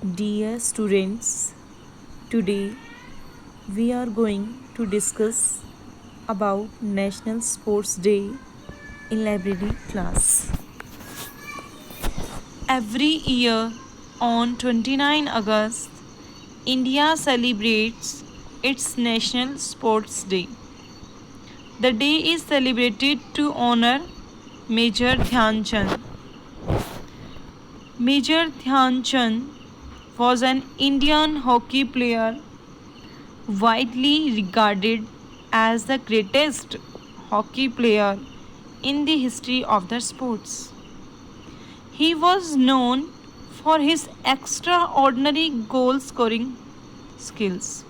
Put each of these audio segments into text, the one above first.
Dear students, today we are going to discuss about National Sports Day in library class. Every year on 29 August, India celebrates its National Sports Day. The day is celebrated to honor Major Dhyan Chand. Major Dhyan Chand was an Indian hockey player widely regarded as the greatest hockey player in the history of the sports. He was known for his extraordinary goal scoring skills.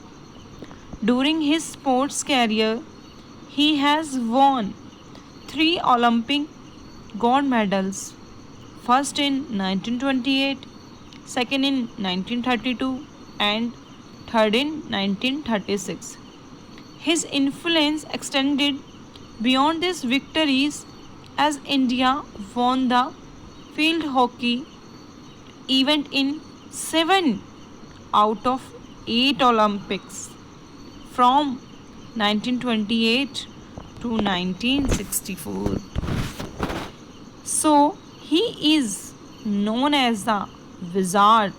During his sports career, he has won 3 Olympic gold medals, first in 1928, second in 1932, and third in 1936. His influence extended beyond these victories as India won the field hockey event in 7 out of 8 Olympics from 1928 to 1964. So he is known as the wizard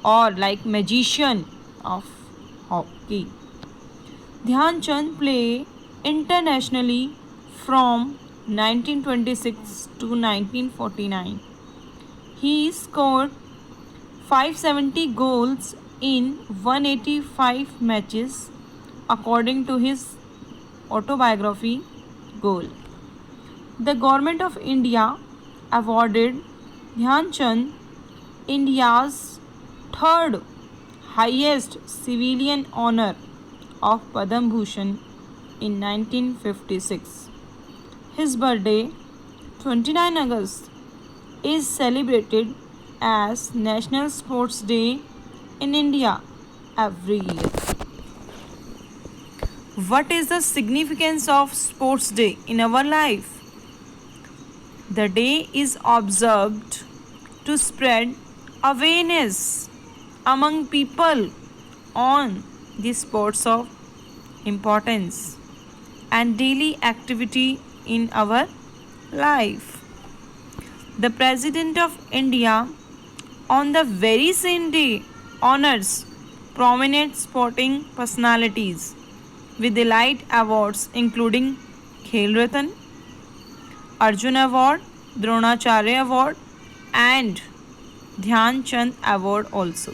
or like magician of hockey. Dhyan Chand played internationally from 1926 to 1949. He scored 570 goals in 185 matches according to his autobiography Goal. The Government of India awarded Dhyan Chand India's third highest civilian honor of Padma Bhushan in 1956. His birthday, 29 August, is celebrated as National Sports Day in India every year. What is the significance of Sports Day in our life? The day is observed to spread awareness among people on the sports of importance and daily activity in our life. The President of India on the very same day honors prominent sporting personalities with elite awards including Khel Ratan, Arjun Award, Dronacharya Award and Dhyan Chand Award also.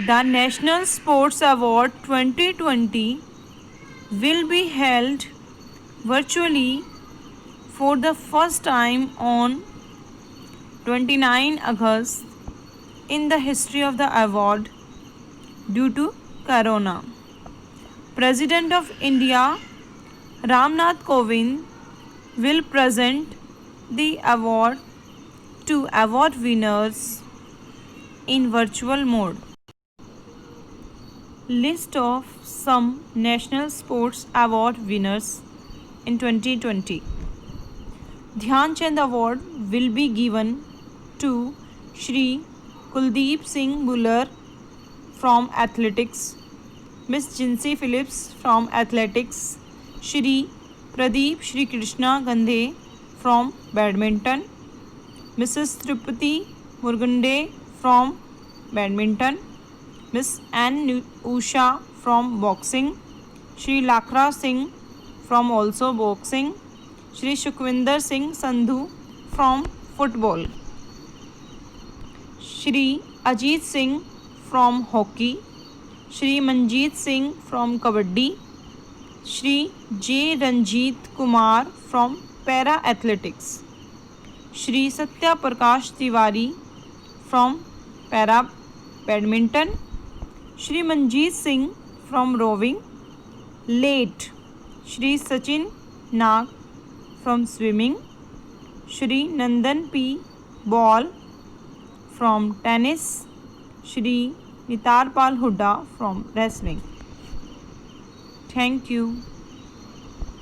The National Sports Award 2020 will be held virtually for the first time on 29 August in the history of the award due to Corona. President of India Ramnath Kovind will present the award to award winners in virtual mode. List of some National Sports Award winners in 2020. Dhyan Chand Award will be given to Shri Kuldeep Singh Bhullar from Athletics, Miss Jinsey Phillips from Athletics, Shri Pradeep Shri Krishna Gandhe from Badminton, Mrs. Trupati Murgunde from Badminton, Miss Ann Usha from Boxing, Shri Lakra Singh from also Boxing, Shri Sukhwinder Singh Sandhu from Football, Shri Ajit Singh from Hockey, Shri Manjeet Singh from Kabaddi, Shri J. Ranjit Kumar from Para Athletics, Shri Satya Prakash Tiwari from Para Badminton, Shri Manjeet Singh from Rowing, late Shri Sachin Nag from Swimming, Shri Nandan P. Ball from Tennis, Shri Nitarpal Hooda from Wrestling. Thank you.